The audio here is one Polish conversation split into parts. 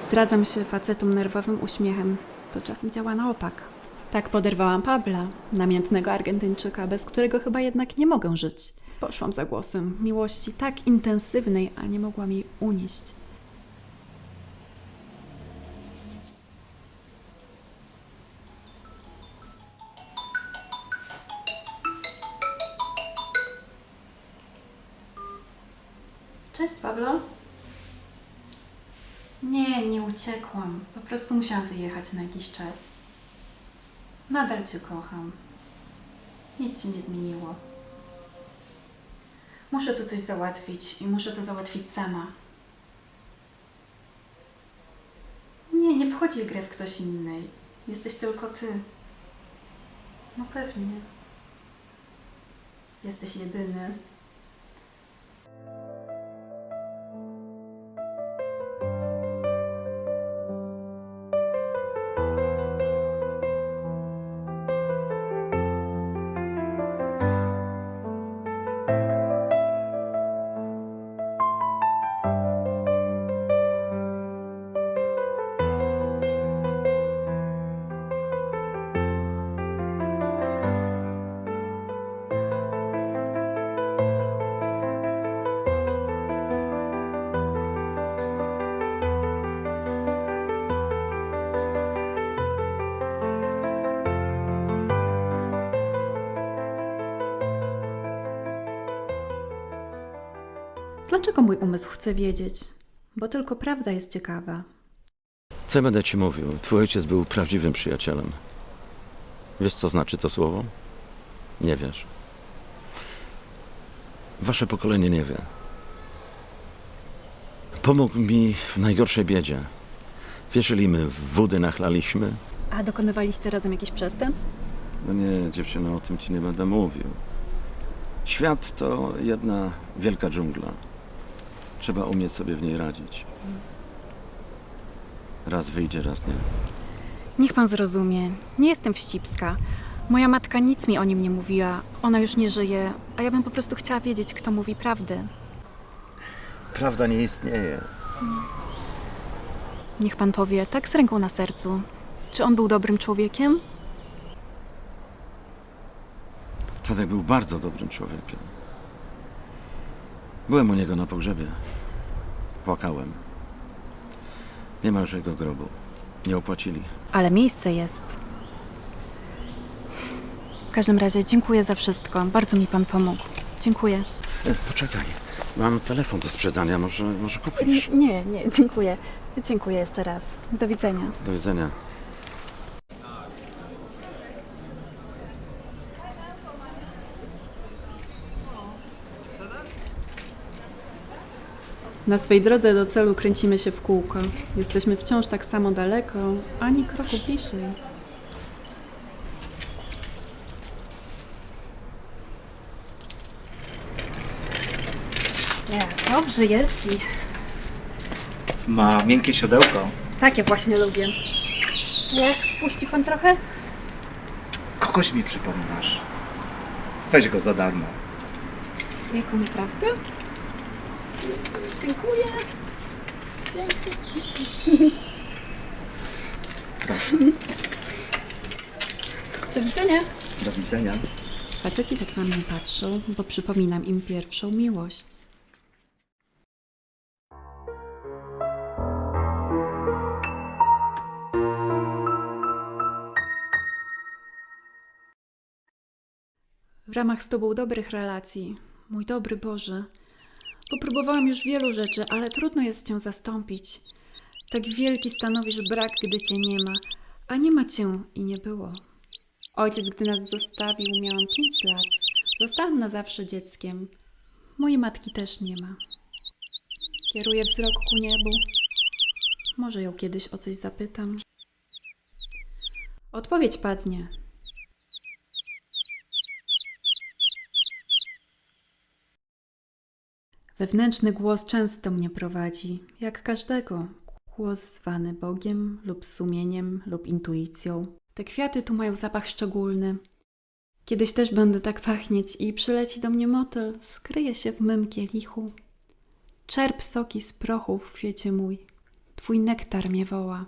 Zdradzam się facetom nerwowym uśmiechem. To czasem działa na opak. Tak poderwałam Pabla, namiętnego Argentyńczyka, bez którego chyba jednak nie mogę żyć. Poszłam za głosem miłości tak intensywnej, a nie mogłam jej unieść. Cześć, Pablo. Nie uciekłam. Po prostu musiałam wyjechać na jakiś czas. Nadal Cię kocham. Nic się nie zmieniło. Muszę tu coś załatwić i muszę to załatwić sama. Nie wchodzi w grę w ktoś inny. Jesteś tylko Ty. No pewnie. Jesteś jedyny. Dlaczego mój umysł chce wiedzieć? Bo tylko prawda jest ciekawa. Co będę ci mówił? Twój ojciec był prawdziwym przyjacielem. Wiesz, co znaczy to słowo? Nie wiesz. Wasze pokolenie nie wie. Pomógł mi w najgorszej biedzie. Wiesz, ile my wody nachlaliśmy? A dokonywaliście razem jakichś przestępstw? No nie, dziewczyno, o tym ci nie będę mówił. Świat to jedna wielka dżungla. Trzeba umieć sobie w niej radzić. Raz wyjdzie, raz nie. Niech pan zrozumie. Nie jestem wścibska. Moja matka nic mi o nim nie mówiła. Ona już nie żyje, a ja bym po prostu chciała wiedzieć, kto mówi prawdę. Prawda nie istnieje. Niech pan powie, tak z ręką na sercu. Czy on był dobrym człowiekiem? Tadek był bardzo dobrym człowiekiem. Byłem u niego na pogrzebie. Płakałem. Nie ma już jego grobu. Nie opłacili. Ale miejsce jest. W każdym razie dziękuję za wszystko. Bardzo mi pan pomógł. Dziękuję. Poczekaj. Mam telefon do sprzedania. Może kupisz? Nie, dziękuję. Dziękuję jeszcze raz. Do widzenia. Do widzenia. Na swej drodze do celu kręcimy się w kółko. Jesteśmy wciąż tak samo daleko, ani kroku bliżej. Dobrze jeździ. Ma miękkie siodełko. Takie właśnie lubię. Jak spuści pan trochę? Kogoś mi przypominasz. Weź go za darmo. Jaką prawdę? Dziękuję. Dzięki. Proszę. Do widzenia. Do widzenia. Faceci tak na mnie patrzą, bo przypominam im pierwszą miłość. W ramach z Tobą dobrych relacji, mój dobry Boże, popróbowałam już wielu rzeczy, ale trudno jest Cię zastąpić. Tak wielki stanowisz brak, gdy Cię nie ma, a nie ma Cię i nie było. Ojciec, gdy nas zostawił, miałam 5 lat. Zostałam na zawsze dzieckiem. Mojej matki też nie ma. Kieruję wzrok ku niebu. Może ją kiedyś o coś zapytam. Odpowiedź padnie. Wewnętrzny głos często mnie prowadzi, jak każdego. Głos zwany Bogiem lub sumieniem lub intuicją. Te kwiaty tu mają zapach szczególny. Kiedyś też będę tak pachnieć i przyleci do mnie motyl, skryje się w mym kielichu. Czerp soki z prochu w kwiecie mój. Twój nektar mnie woła.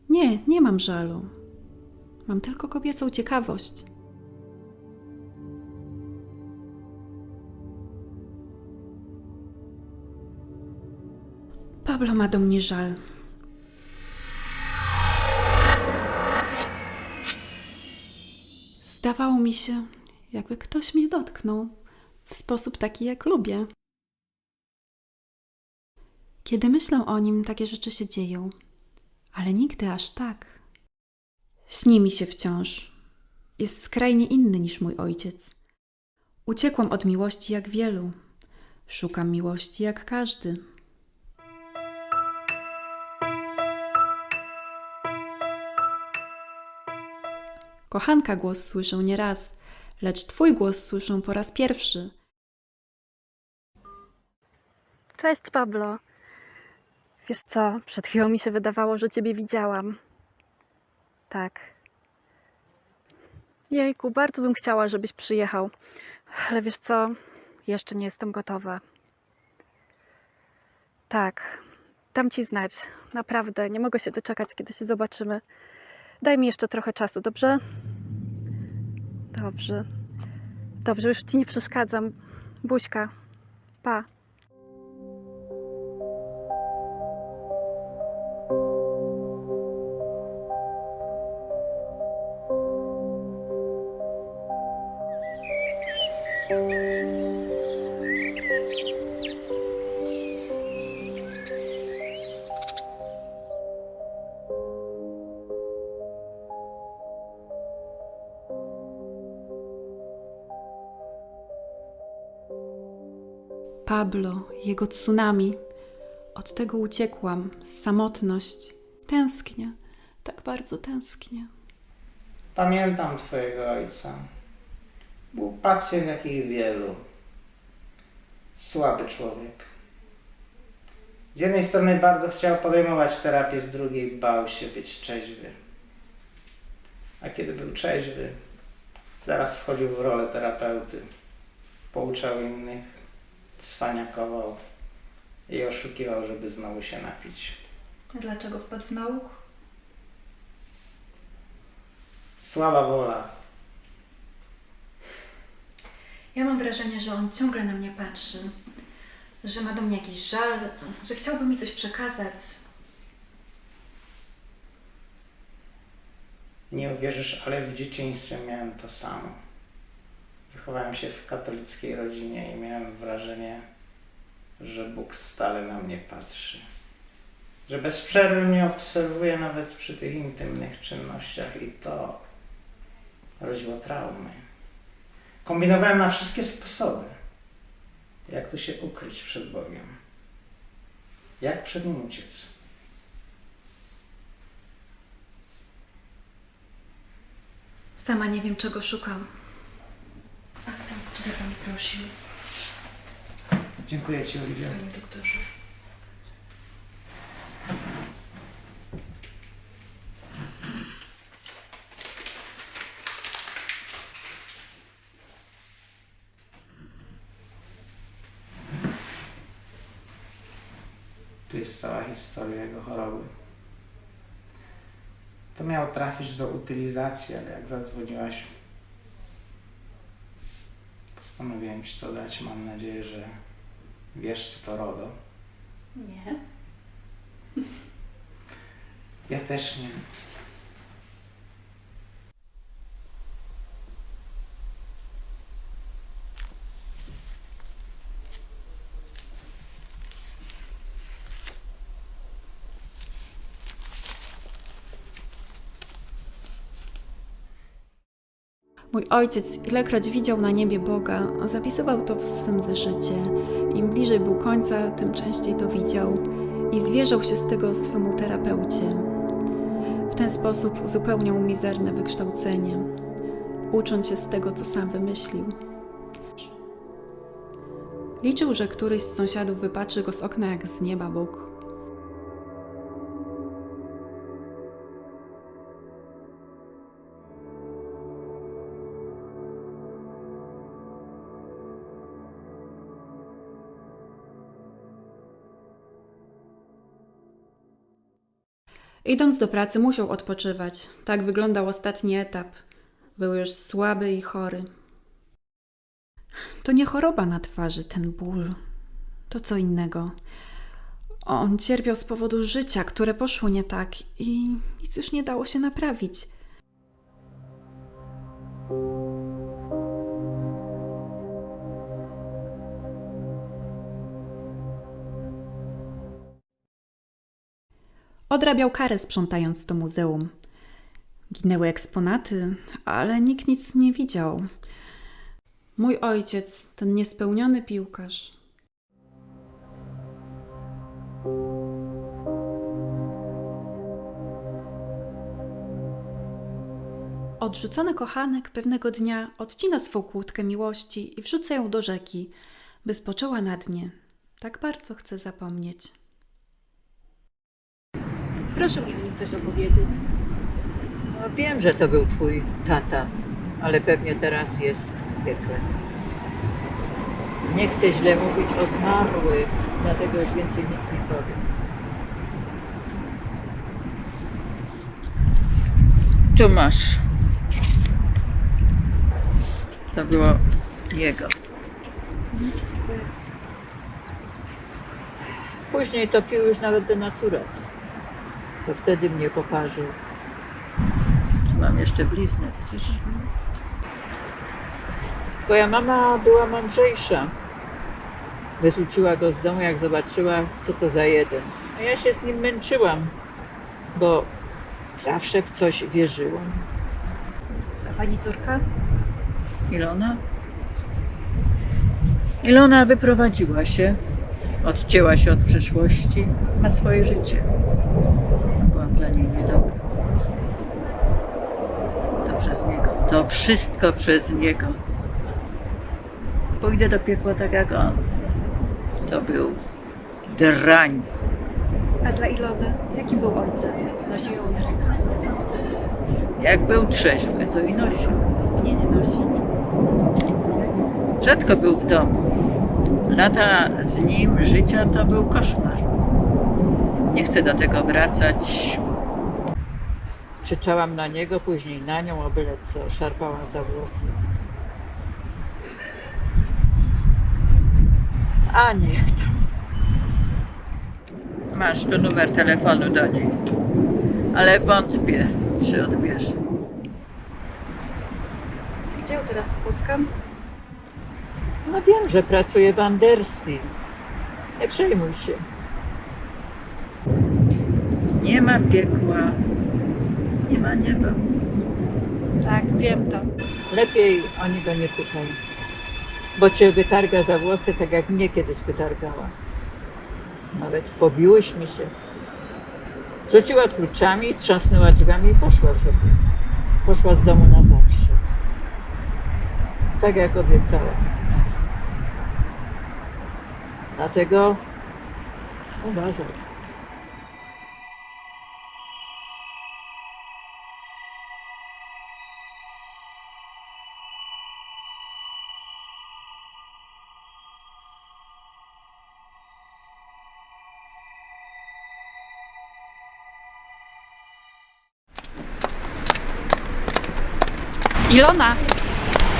Nie, nie mam żalu. Mam tylko kobiecą ciekawość. Pablo ma do mnie żal. Zdawało mi się, jakby ktoś mnie dotknął w sposób taki, jak lubię. Kiedy myślę o nim, takie rzeczy się dzieją, ale nigdy aż tak. Śni mi się wciąż. Jest skrajnie inny niż mój ojciec. Uciekłam od miłości jak wielu. Szukam miłości jak każdy. Kochanka głos słyszę nieraz, lecz twój głos słyszę po raz pierwszy. Cześć, Pablo. Wiesz co, przed chwilą mi się wydawało, że ciebie widziałam. Tak. Jejku, bardzo bym chciała, żebyś przyjechał. Ale wiesz co, jeszcze nie jestem gotowa. Tak, dam ci znać. Naprawdę, nie mogę się doczekać, kiedy się zobaczymy. Daj mi jeszcze trochę czasu, dobrze? Dobrze. Dobrze, już ci nie przeszkadzam. Buźka. Pa. Pablo, jego tsunami. Od tego uciekłam. Samotność. Tęsknię. Tak bardzo tęsknię. Pamiętam twojego ojca. Był pacjent jakich wielu. Słaby człowiek. Z jednej strony bardzo chciał podejmować terapię, z drugiej bał się być trzeźwy. A kiedy był trzeźwy, zaraz wchodził w rolę terapeuty. Pouczał innych, cwaniakował i oszukiwał, żeby znowu się napić. A dlaczego wpadł w nauk? Słaba wola. Ja mam wrażenie, że on ciągle na mnie patrzy. Że ma do mnie jakiś żal, że chciałby mi coś przekazać. Nie uwierzysz, ale w dzieciństwie miałem to samo. Wychowałem się w katolickiej rodzinie i miałem wrażenie, że Bóg stale na mnie patrzy. Że bez przerwy mnie obserwuje nawet przy tych intymnych czynnościach i to rodziło traumy. Kombinowałem na wszystkie sposoby, jak tu się ukryć przed Bogiem. Jak przed Nim uciec. Sama nie wiem, czego szukam. Akta, o które pan prosił, Dziękuję Ci, Oliwia. panie doktorze. Tu jest cała historia jego choroby. To miało trafić do utylizacji, ale jak zadzwoniłaś, postanowiłem Ci to dać. Mam nadzieję, że wiesz, co to RODO. Nie. Ja też nie. Mój ojciec, ilekroć widział na niebie Boga, zapisywał to w swym zeszycie. Im bliżej był końca, tym częściej to widział i zwierzał się z tego swemu terapeucie. W ten sposób uzupełniał mizerne wykształcenie, ucząc się z tego, co sam wymyślił. Liczył, że któryś z sąsiadów wypatrzy go z okna jak z nieba Bóg. Idąc do pracy musiał odpoczywać. Tak wyglądał ostatni etap. Był już słaby i chory. To nie choroba na twarzy, ten ból. To co innego. On cierpiał z powodu życia, które poszło nie tak i nic już nie dało się naprawić. Odrabiał karę, sprzątając to muzeum. Ginęły eksponaty, ale nikt nic nie widział. Mój ojciec, ten niespełniony piłkarz. Odrzucony kochanek pewnego dnia odcina swą kłódkę miłości i wrzuca ją do rzeki, by spoczęła na dnie. Tak bardzo chce zapomnieć. Proszę mi o nim coś opowiedzieć. No, wiem, że to był twój tata, ale pewnie teraz jest w piekle. Nie chcę źle mówić o zmarłych, dlatego już więcej nic nie powiem. Tu masz. To było jego. Dziękuję. Później to pił już nawet denaturat. To wtedy mnie poparzył. Tu mam jeszcze bliznę, widzisz? Twoja mama była mądrzejsza. Wyrzuciła go z domu, jak zobaczyła, co to za jeden. A ja się z nim męczyłam, bo zawsze w coś wierzyłam. A pani córka? Ilona? Ilona wyprowadziła się, odcięła się od przeszłości, ma swoje życie. Byłam dla niej niedobra. To przez niego. To wszystko przez niego. Pójdę do piekła tak jak on. To był drań. A dla Ilony? Jaki był ojcem? Nosił ją na rękach? Jak był trzeźwy, to i nosił. Mnie nie nosi. Rzadko był w domu. Lata z nim życia to był koszmar. Nie chcę do tego wracać. Krzyczałam na niego, później na nią, o byle co, szarpała za włosy. A niech tam. Masz tu numer telefonu do niej, ale wątpię, czy odbierze. Gdzie ją teraz spotkam? No wiem, że pracuje w Andersji. Nie przejmuj się. Nie ma piekła, nie ma nieba. Tak, wiem to. Lepiej o niego nie pytaj, bo cię wytarga za włosy, tak jak mnie kiedyś wytargała. Nawet pobiłyśmy się. Rzuciła kluczami, trzasnęła drzwiami i poszła sobie. Poszła z domu na zawsze. Tak jak obiecała. Dlatego uważaj. Ilona!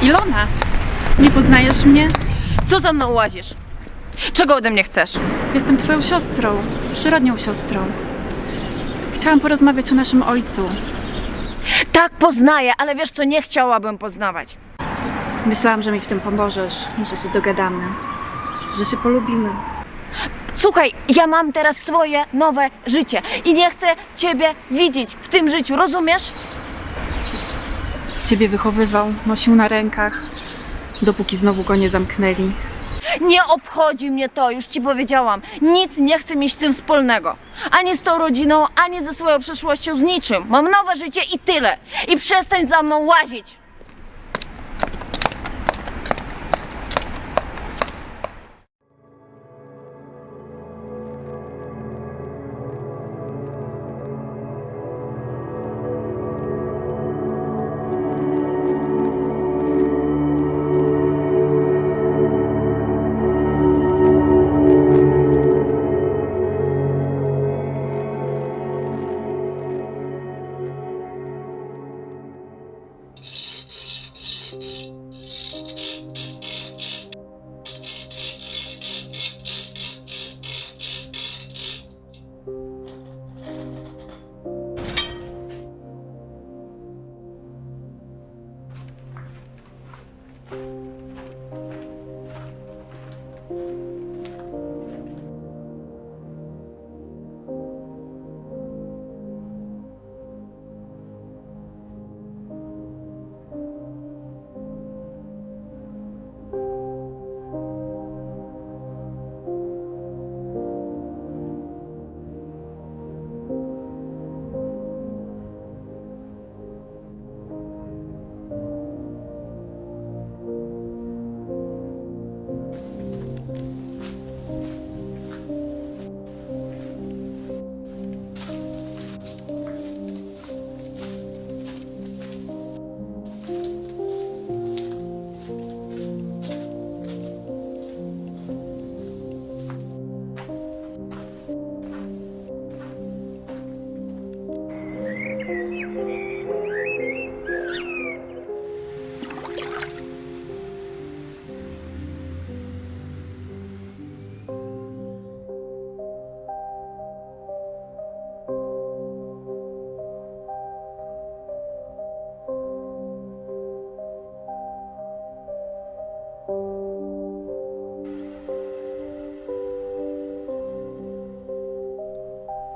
Ilona! Nie poznajesz mnie? Co za mną łazisz? Czego ode mnie chcesz? Jestem twoją siostrą, przyrodnią siostrą. Chciałam porozmawiać o naszym ojcu. Tak, poznaję, ale wiesz co, nie chciałabym poznawać. Myślałam, że mi w tym pomożesz, że się dogadamy, że się polubimy. Słuchaj, ja mam teraz swoje nowe życie i nie chcę ciebie widzieć w tym życiu, rozumiesz? Ciebie wychowywał, nosił na rękach, dopóki znowu go nie zamknęli. Nie obchodzi mnie to, już ci powiedziałam. Nic nie chcę mieć z tym wspólnego. Ani z tą rodziną, ani ze swoją przeszłością, z niczym. Mam nowe życie i tyle. I przestań za mną łazić.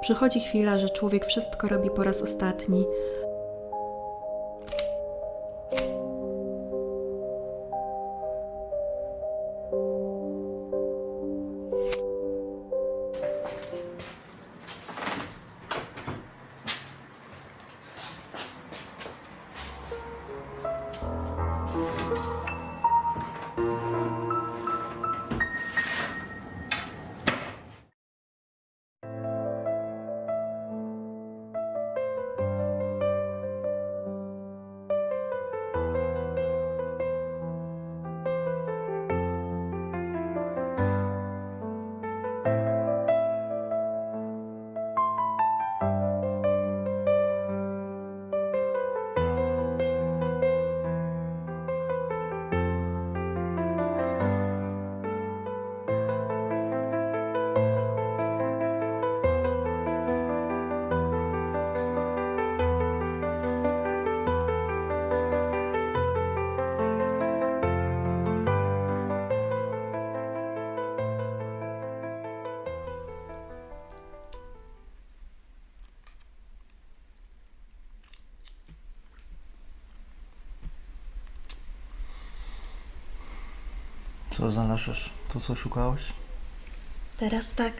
Przychodzi chwila, że człowiek wszystko robi po raz ostatni. Co znalazłeś? To, co szukałeś? Teraz tak.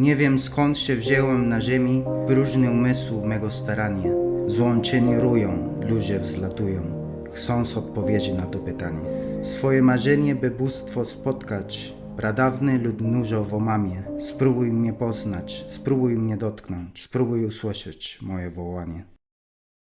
Nie wiem skąd się wziąłem na ziemi, próżny umysł mego staranie. Złączeni rują, ludzie wzlatują, chcąc odpowiedzi na to pytanie. Swoje marzenie, by bóstwo spotkać, pradawny lud nurzał w omamie. Spróbuj mnie poznać, spróbuj mnie dotknąć, spróbuj usłyszeć moje wołanie.